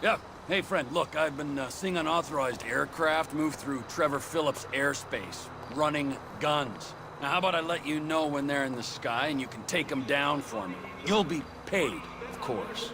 Yeah. Hey, friend, look, I've been seeing unauthorized aircraft move through Trevor Phillips' airspace, running guns. Now, how about I let you know when they're in the sky and you can take them down for me? You'll be paid, of course.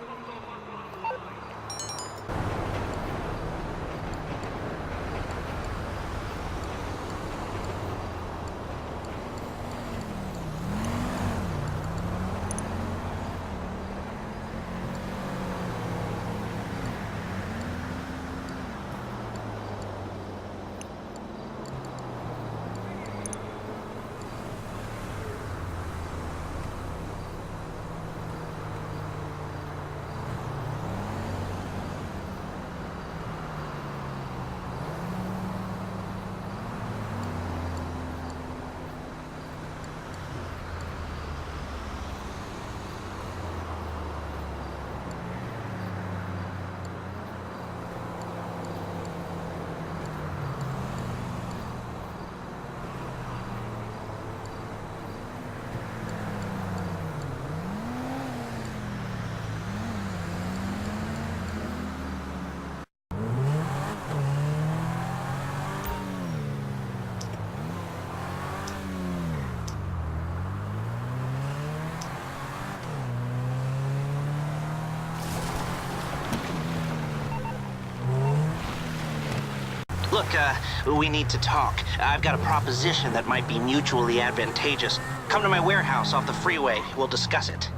Look, we need to talk. I've got a proposition that might be mutually advantageous. Come to my warehouse off the freeway. We'll discuss it.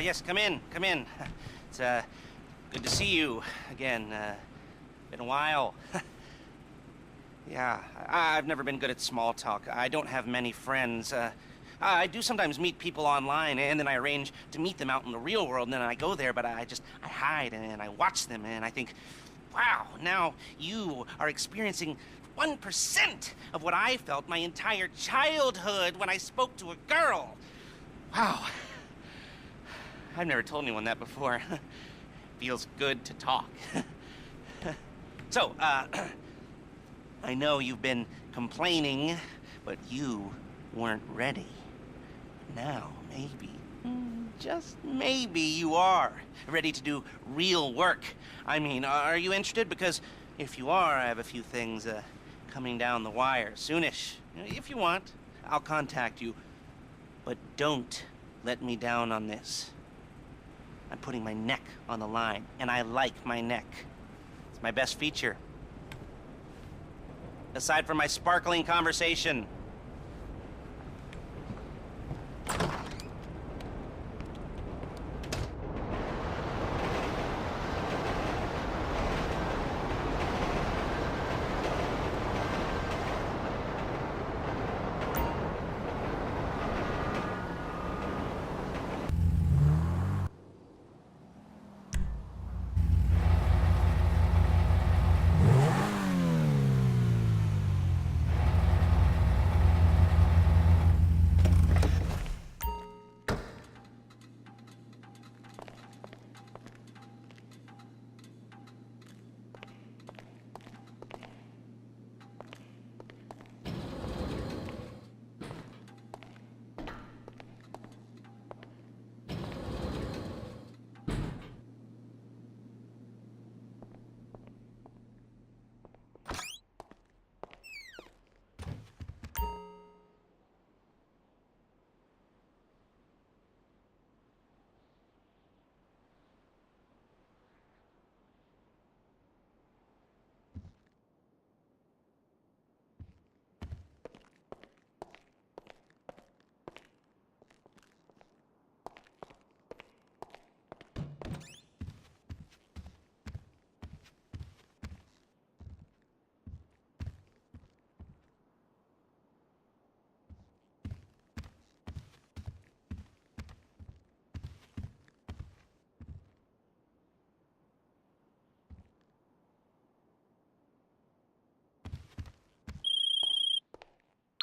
Yes, come in, come in. It's, good to see you again. Been a while. Yeah, I've never been good at small talk. I don't have many friends. I do sometimes meet people online, and then I arrange to meet them out in the real world, and then I go there, but I hide, and I watch them, and I think, wow, now you are experiencing 1% of what I felt my entire childhood when I spoke to a girl. Wow. I've never told anyone that before. Feels good to talk. So, I know you've been complaining, but you weren't ready. Now, maybe, just maybe you are ready to do real work. I mean, are you interested? Because if you are, I have a few things coming down the wire soonish. If you want, I'll contact you. But don't let me down on this. I'm putting my neck on the line, and I like my neck. It's my best feature. Aside from my sparkling conversation.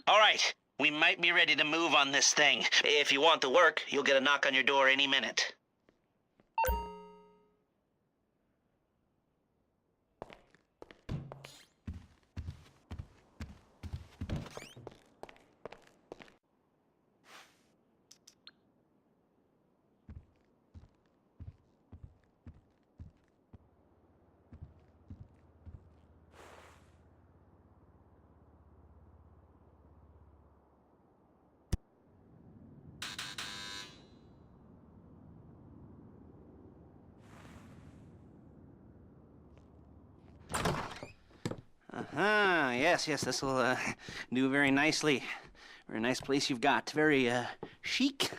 All right, we might be ready to move on this thing. If you want the work, you'll get a knock on your door any minute. Yes, this will do very nicely. Very nice place you've got. Very chic.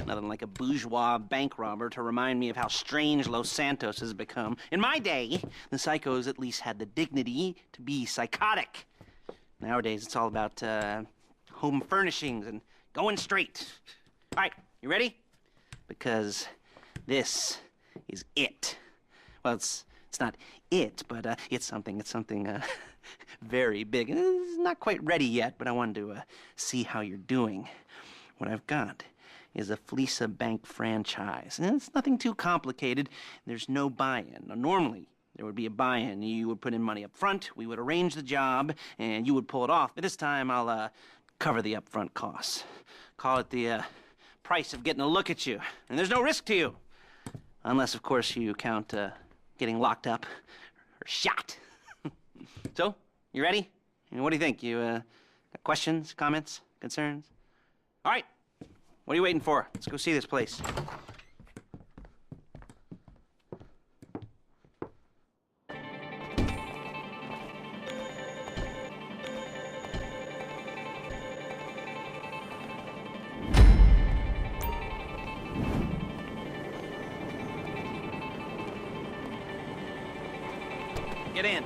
Nothing like a bourgeois bank robber to remind me of how strange Los Santos has become. In my day, the psychos at least had the dignity to be psychotic. Nowadays, it's all about home furnishings and going straight. All right, you ready? Because this is it. Well, it's not it, but it's something very big. It's not quite ready yet, but I wanted to see how you're doing. What I've got is a Fleeca Bank franchise. And it's nothing too complicated. There's no buy-in. Now, normally, there would be a buy-in. You would put in money up front, we would arrange the job, and you would pull it off. But this time, I'll cover the upfront costs. Call it the price of getting a look at you. And there's no risk to you. Unless, of course, you count getting locked up or shot. So, you ready? What do you think? You got questions, comments, concerns? All right. What are you waiting for? Let's go see this place. Get in.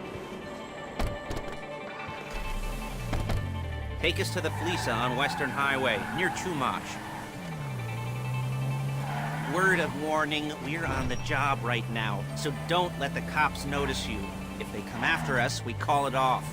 Take us to the Fleeca on Western Highway, near Chumash. Word of warning, we're on the job right now, so don't let the cops notice you. If they come after us, we call it off.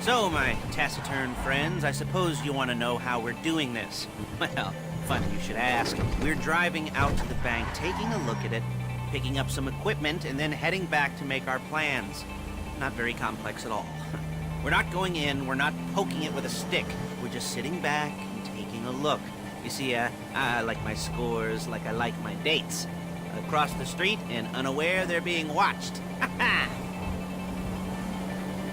So, my taciturn friends, I suppose you want to know how we're doing this. Well, funny you should ask. We're driving out to the bank, taking a look at it, picking up some equipment, and then heading back to make our plans. Not very complex at all. We're not going in, we're not poking it with a stick. We're just sitting back and taking a look. You see, I like my scores like I like my dates. Across the street and unaware they're being watched.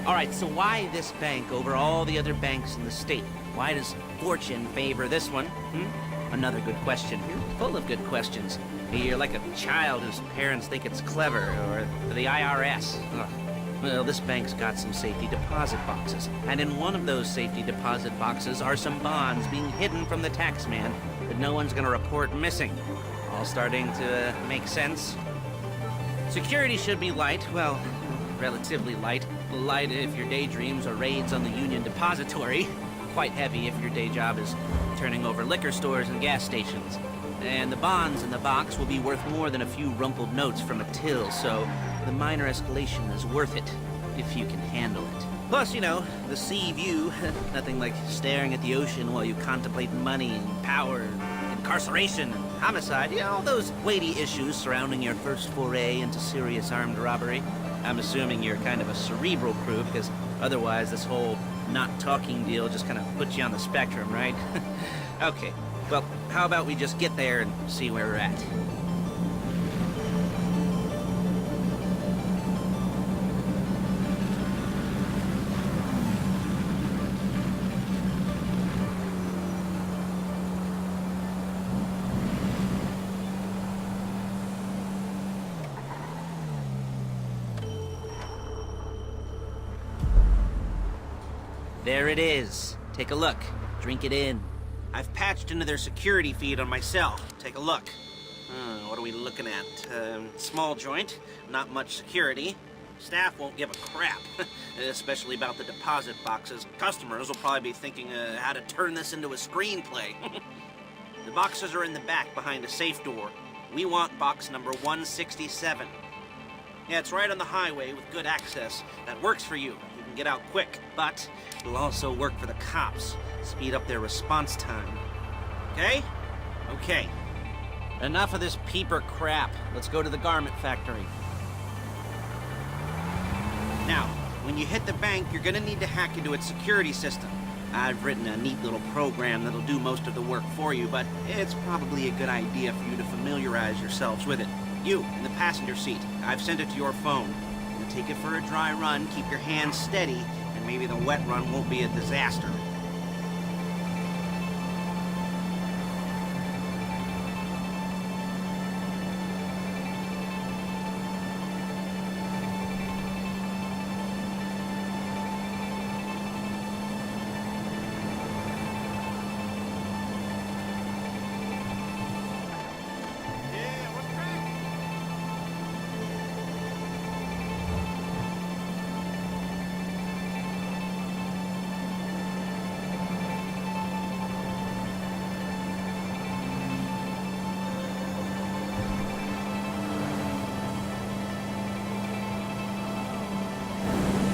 All right, so why this bank over all the other banks in the state? Why does fortune favor this one? Another good question. You're full of good questions. You're like a child whose parents think it's clever, or the IRS. Ugh. Well, this bank's got some safety deposit boxes, and in one of those safety deposit boxes are some bonds being hidden from the tax man that no one's gonna report missing. All starting to make sense? Security should be light, well, relatively light. Light if your daydreams are raids on the Union Depository. Quite heavy if your day job is turning over liquor stores and gas stations. And the bonds in the box will be worth more than a few rumpled notes from a till, so the minor escalation is worth it, if you can handle it. Plus, you know, the sea view, nothing like staring at the ocean while you contemplate money and power and incarceration and homicide, you know, all those weighty issues surrounding your first foray into serious armed robbery. I'm assuming you're kind of a cerebral crew, because otherwise this whole not talking deal just kind of puts you on the spectrum, right? Okay. Well, how about we just get there and see where we're at? There it is. Take a look. Drink it in. I've patched into their security feed on my cell. Take a look. What are we looking at? Small joint, not much security. Staff won't give a crap, especially about the deposit boxes. Customers will probably be thinking how to turn this into a screenplay. The boxes are in the back behind a safe door. We want box number 167. Yeah, it's right on the highway with good access. That works for you. You can get out quick, but it'll also work for the cops. Speed up their response time. Okay? Okay. Enough of this peeper crap. Let's go to the garment factory. Now, when you hit the bank, you're gonna need to hack into its security system. I've written a neat little program that'll do most of the work for you, but it's probably a good idea for you to familiarize yourselves with it. You, in the passenger seat, I've sent it to your phone. You'll take it for a dry run, keep your hands steady, and maybe the wet run won't be a disaster.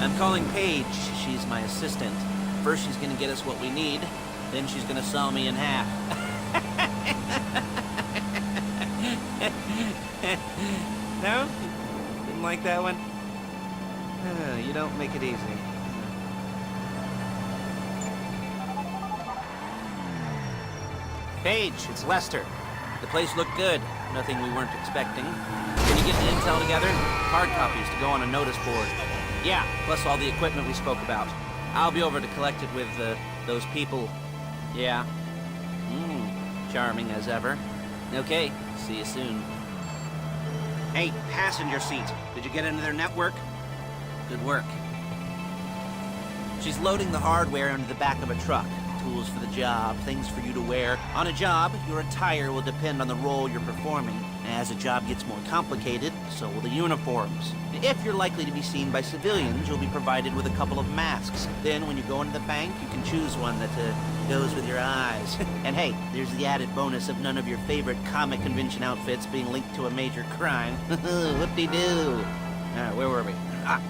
I'm calling Paige. She's my assistant. First she's gonna get us what we need, then she's gonna saw me in half. No? Didn't like that one? You don't make it easy. Paige, it's Lester. The place looked good. Nothing we weren't expecting. Can you get the intel together? Hard copies to go on a notice board. Yeah, plus all the equipment we spoke about. I'll be over to collect it with, those people. Yeah. Charming as ever. Okay, see you soon. Hey, passenger seat. Did you get into their network? Good work. She's loading the hardware into the back of a truck. Tools for the job, things for you to wear. On a job, your attire will depend on the role you're performing. As the job gets more complicated, so will the uniforms. If you're likely to be seen by civilians, you'll be provided with a couple of masks. Then when you go into the bank, you can choose one that goes with your eyes. And hey, there's the added bonus of none of your favorite comic convention outfits being linked to a major crime. Whoop-de-doo. Where were we?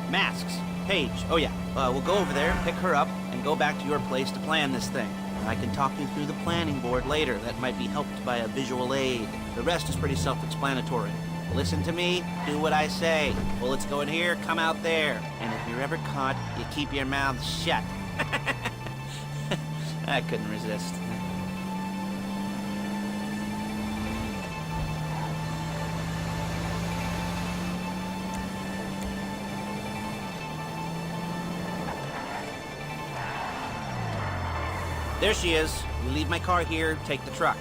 Masks. Paige. Oh yeah, we'll go over there, pick her up, and go back to your place to plan this thing. I can talk you through the planning board later. That might be helped by a visual aid. The rest is pretty self-explanatory. Listen to me, do what I say. Bullets go in here, come out there. And if you're ever caught, you keep your mouth shut. I couldn't resist. There she is. We leave my car here, take the truck.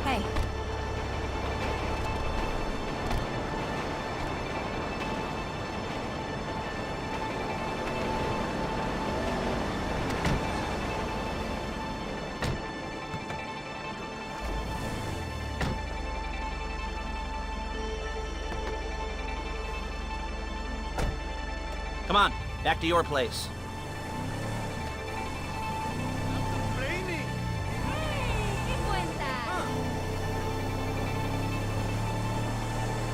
Hey. Come on, back to your place.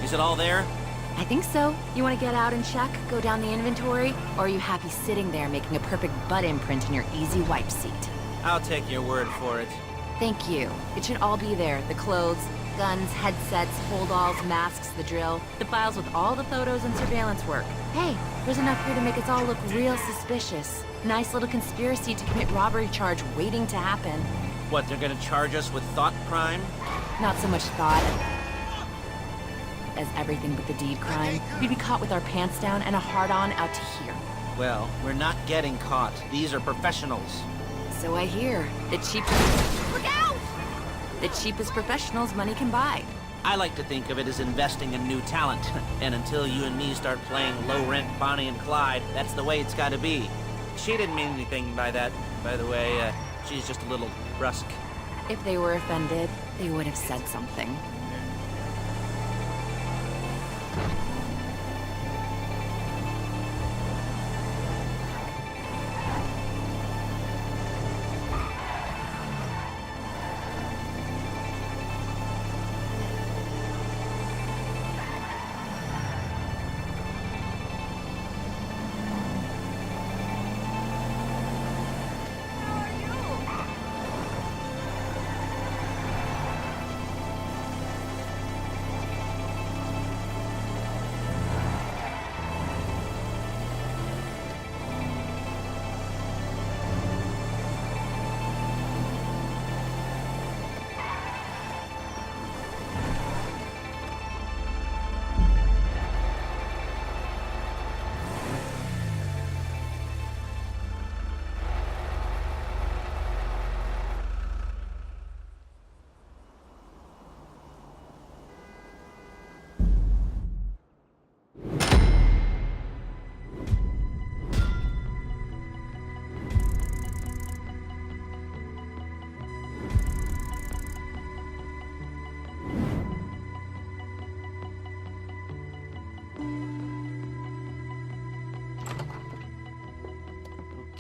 Is it all there? I think so. You want to get out and check, go down the inventory, or are you happy sitting there making a perfect butt imprint in your easy wipe seat? I'll take your word for it. Thank you. It should all be there. The clothes, guns, headsets, holdalls, masks, the drill, the files with all the photos and surveillance work. Hey, there's enough here to make us all look real suspicious. Nice little conspiracy to commit robbery charge waiting to happen. What, they're gonna charge us with thought crime? Not so much thought as everything but the deed crime. We'd be caught with our pants down and a hard-on out to here. Well, we're not getting caught. These are professionals. So I hear. The cheapest... Look out! The cheapest professionals money can buy. I like to think of it as investing in new talent. And until you and me start playing low-rent Bonnie and Clyde, that's the way it's gotta be. She didn't mean anything by that, by the way. She's just a little brusque. If they were offended, they would have said something.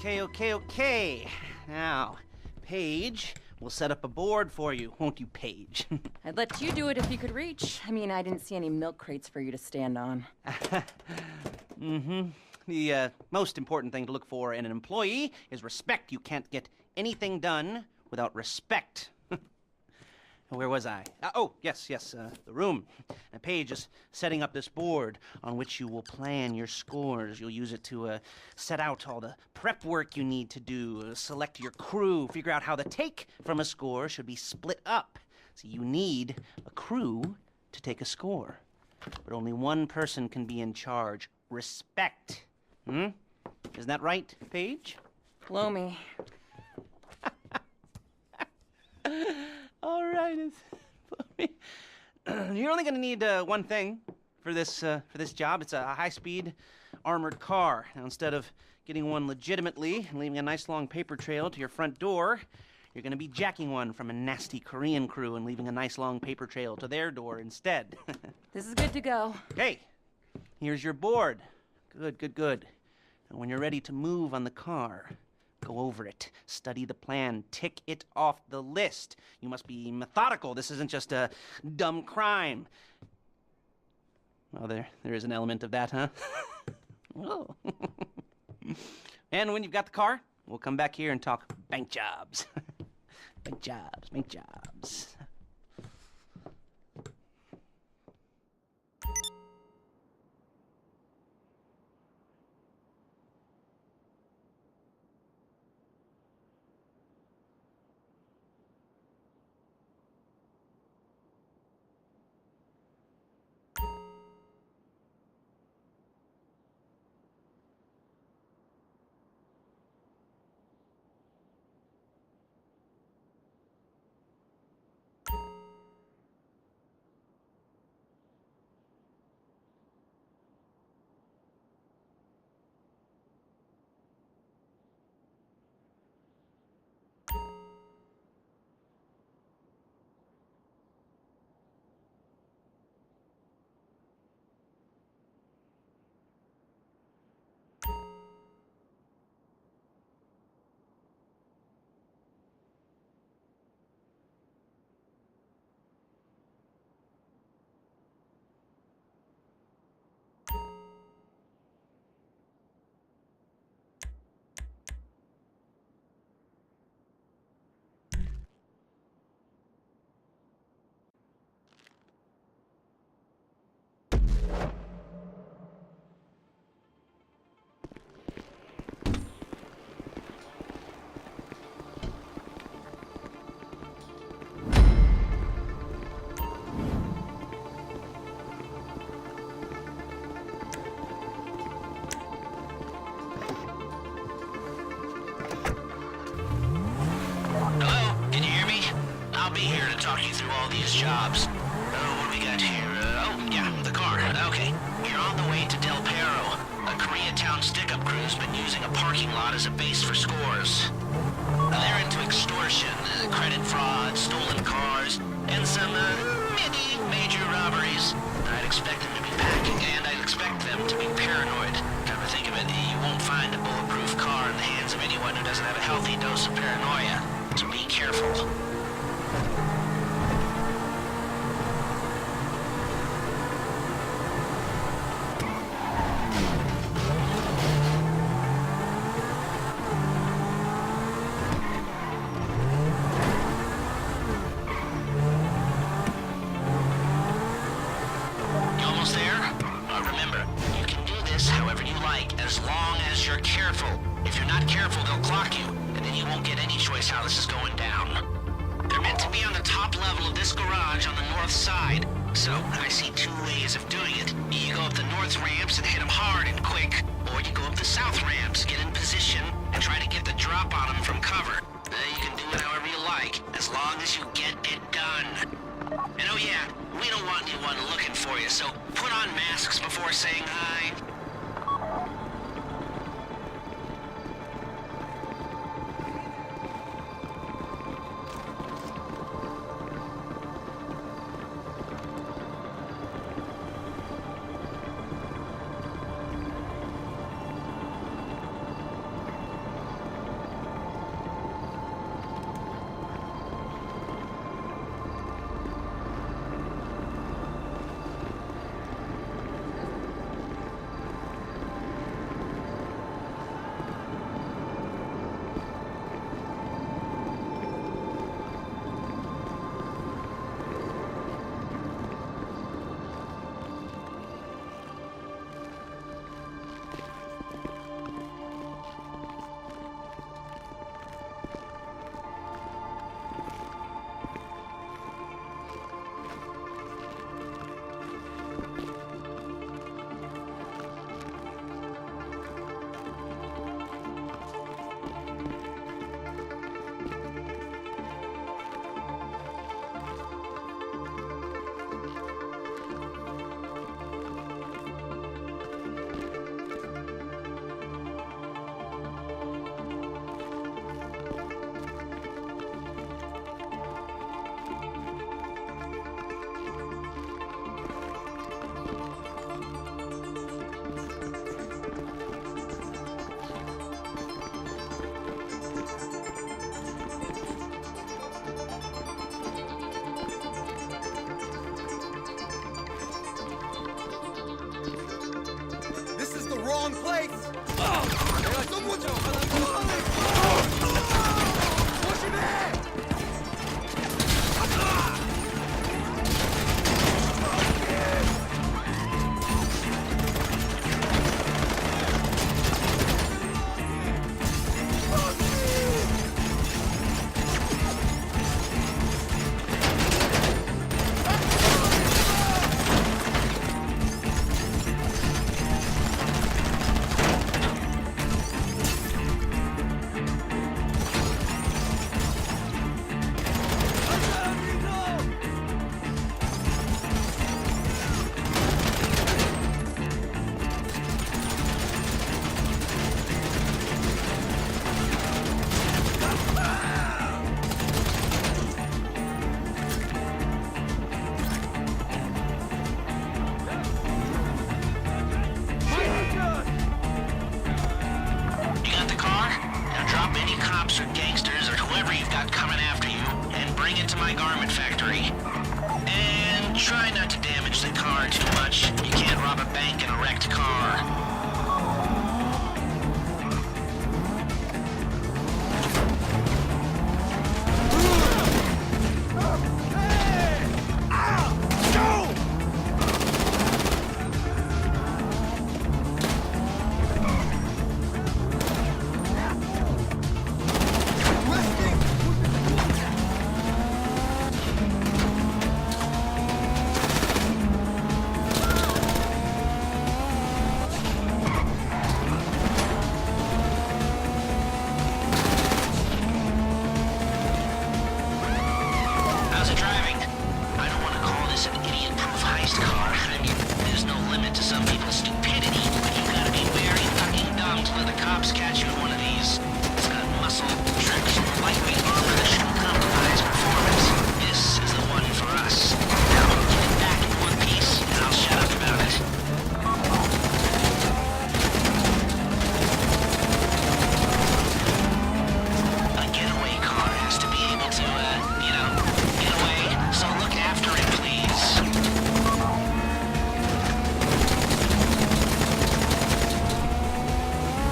Okay. Now, Paige, we'll set up a board for you, won't you, Paige? I'd let you do it if you could reach. I mean, I didn't see any milk crates for you to stand on. The most important thing to look for in an employee is respect. You can't get anything done without respect. Where was I? Yes, the room. Now, Paige is setting up this board on which you will plan your scores. You'll use it to set out all the prep work you need to do, select your crew, figure out how the take from a score should be split up. So you need a crew to take a score. But only one person can be in charge. Respect. Isn't that right, Paige? Blow me. All right, you're only going to need one thing for this job. It's a high-speed armored car. Now, instead of getting one legitimately and leaving a nice long paper trail to your front door, you're going to be jacking one from a nasty Korean crew and leaving a nice long paper trail to their door instead. This is good to go. Okay, here's your board. Good. And when you're ready to move on the car, go over it, study the plan, tick it off the list. You must be methodical. This isn't just a dumb crime. Well, there is an element of that, huh? Oh. And when you've got the car, we'll come back here and talk bank jobs. Bank jobs. talk you through all these jobs. What do we got here? The car. Okay. You're on the way to Del Perro. A Koreatown stick-up crew's been using a parking lot as a base for scores. They're into extortion, credit fraud, stolen cars, and some, major robberies. I'd expect them to be packing, and I'd expect them to be paranoid. Come to think of it, you won't find a bulletproof car in the hands of anyone who doesn't have a healthy dose of paranoia. So be careful. wrong place! Push him back! You got the car? Now drop any cops or gangsters or whoever you've got coming after you and bring it to my garment factory. And try not to damage the car too much. You can't rob a bank in a wrecked car. How's it driving? I don't want to call this an idiot-proof heist car. I mean, there's no limit to some people's stupidity, but you gotta be very fucking dumb to let the cops catch you in one of these. It's got muscle, tricks, lightweight armor that shouldn't compromise performance. This is the one for us. Now, give it back in one piece, and I'll shut up about it. A getaway car has to be able to, get away, so look after it, please.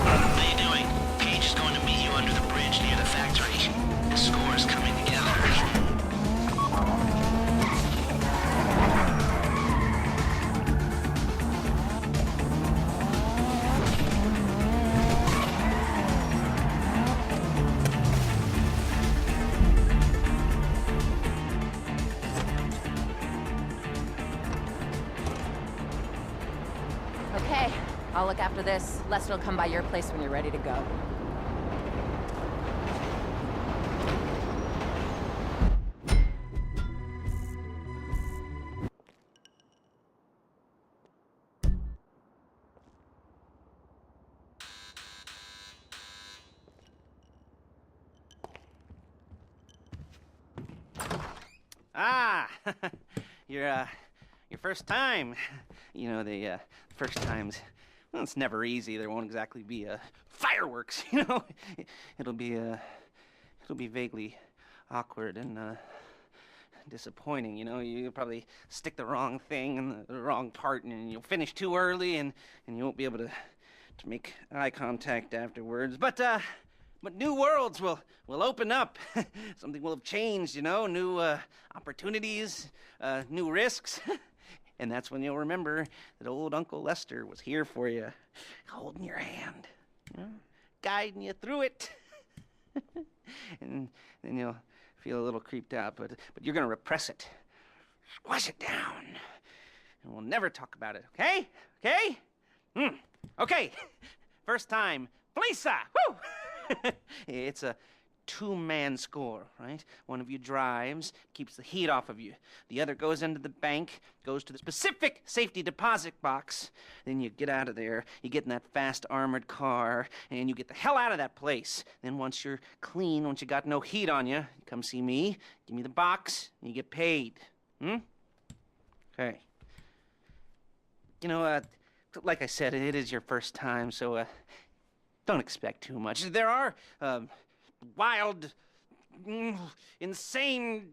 How you doing? Paige is going to meet you under the bridge near the factory. The score is coming together. Okay, I'll look after this. Lester will come by your place when you're ready to go. Ah, your first time. You know, the first times, well, it's never easy. There won't exactly be fireworks, you know. It'll be vaguely awkward and disappointing, you know. You'll probably stick the wrong thing in the wrong part, and you'll finish too early, and you won't be able to make eye contact afterwards. But new worlds will open up. Something will have changed, you know. New opportunities, new risks. And that's when you'll remember that old Uncle Lester was here for you, holding your hand, you know, guiding you through it. And then you'll feel a little creeped out, but you're gonna repress it, squash it down, and we'll never talk about it. Okay? Okay? Okay. First time, Felisa. Woo! It's a two-man score, right? One of you drives, keeps the heat off of you. The other goes into the bank, goes to the specific safety deposit box. Then you get out of there, you get in that fast armored car, and you get the hell out of that place. Then once you're clean, once you got no heat on you, you come see me, give me the box, and you get paid. Okay. You know, like I said, it is your first time, so don't expect too much. There are wild, insane,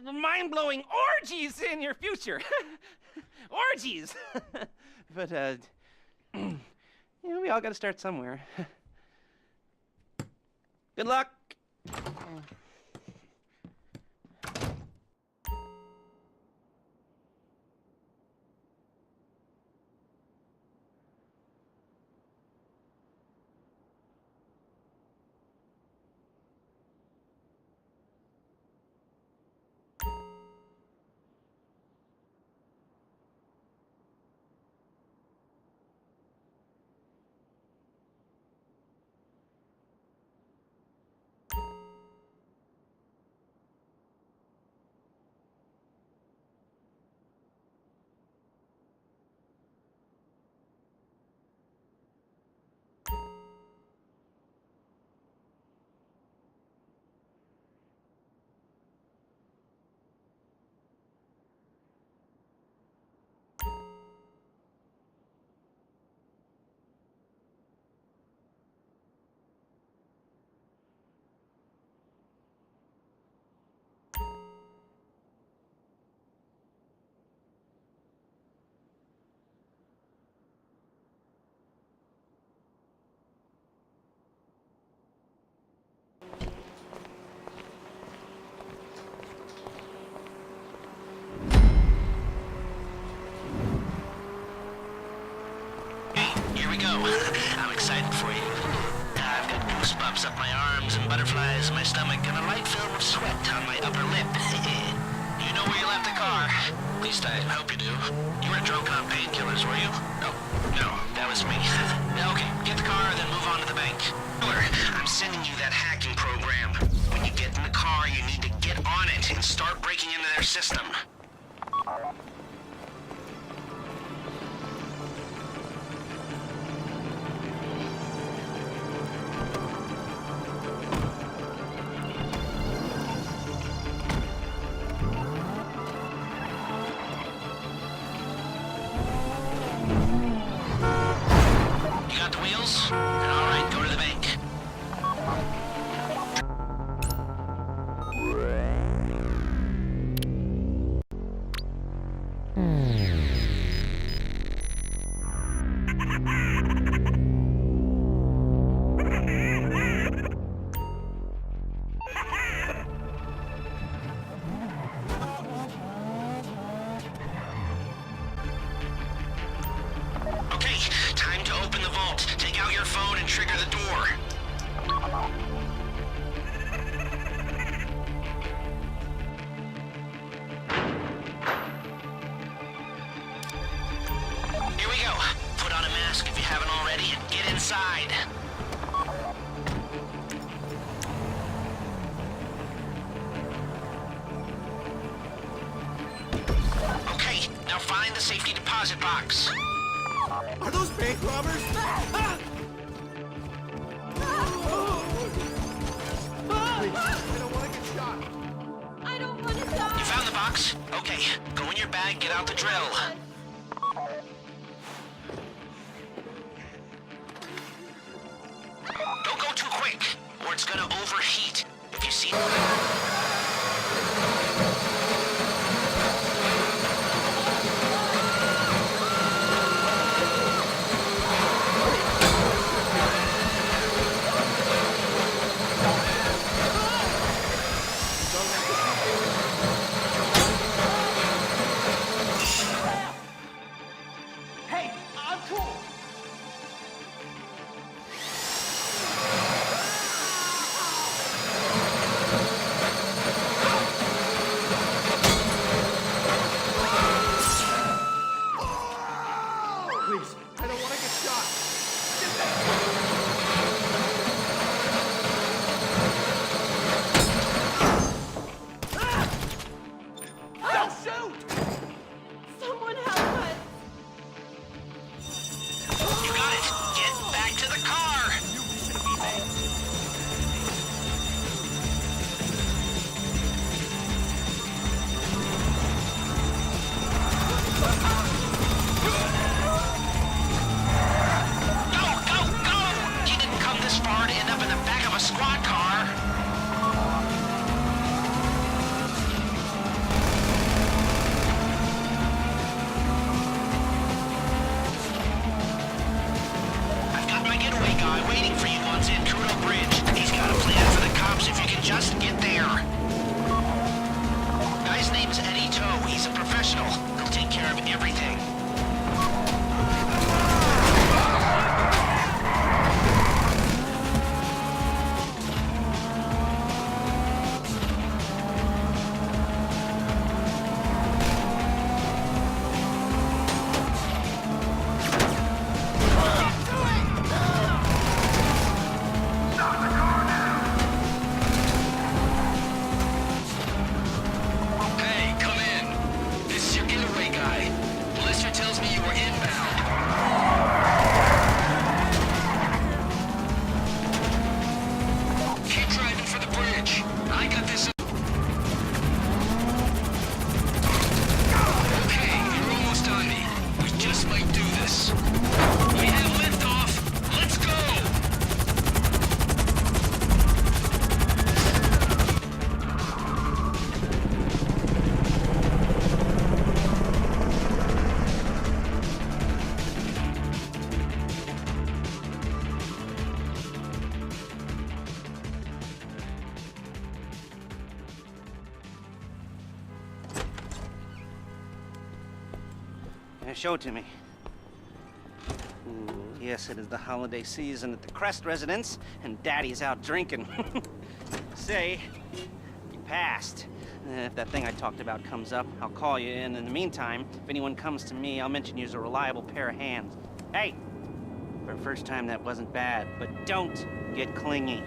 mind-blowing orgies in your future. Orgies! But, you we all gotta start somewhere. Good luck! Here we go. I'm excited for you. I've got goosebumps up my arms and butterflies in my stomach and a light film of sweat on my upper lip. You know where you left the car? At least I hope you do. You weren't drunk on painkillers, were you? No, that was me. Okay, get the car, then move on to the bank. I'm sending you that hacking program. When you get in the car, you need to get on it and start breaking into their system. You got the wheels? All right, go to the bank. Okay, time to open the vault. Take out your phone and trigger the door. Here we go. Put on a mask if you haven't already and get inside. Okay, now find the safety deposit box. Are those bank robbers? Ah! I don't want to get shot. I don't want to die! You found the box? Okay, go in your bag, get out the drill. Don't go too quick, or it's gonna overheat. If you see... Hey, I'm cool. Please, I don't want to get shot. Get back. Don't shoot! Someone help us! You got it! Get back to the car! You should be there. Show it to me. Ooh, yes, it is the holiday season at the Crest residence, and Daddy's out drinking. Say, you passed. If that thing I talked about comes up, I'll call you, and in the meantime, if anyone comes to me, I'll mention you as a reliable pair of hands. Hey! For a first time, that wasn't bad, but don't get clingy.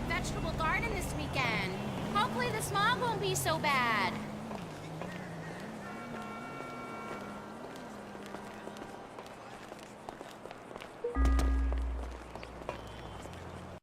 Vegetable garden this weekend. Hopefully the smog won't be so bad.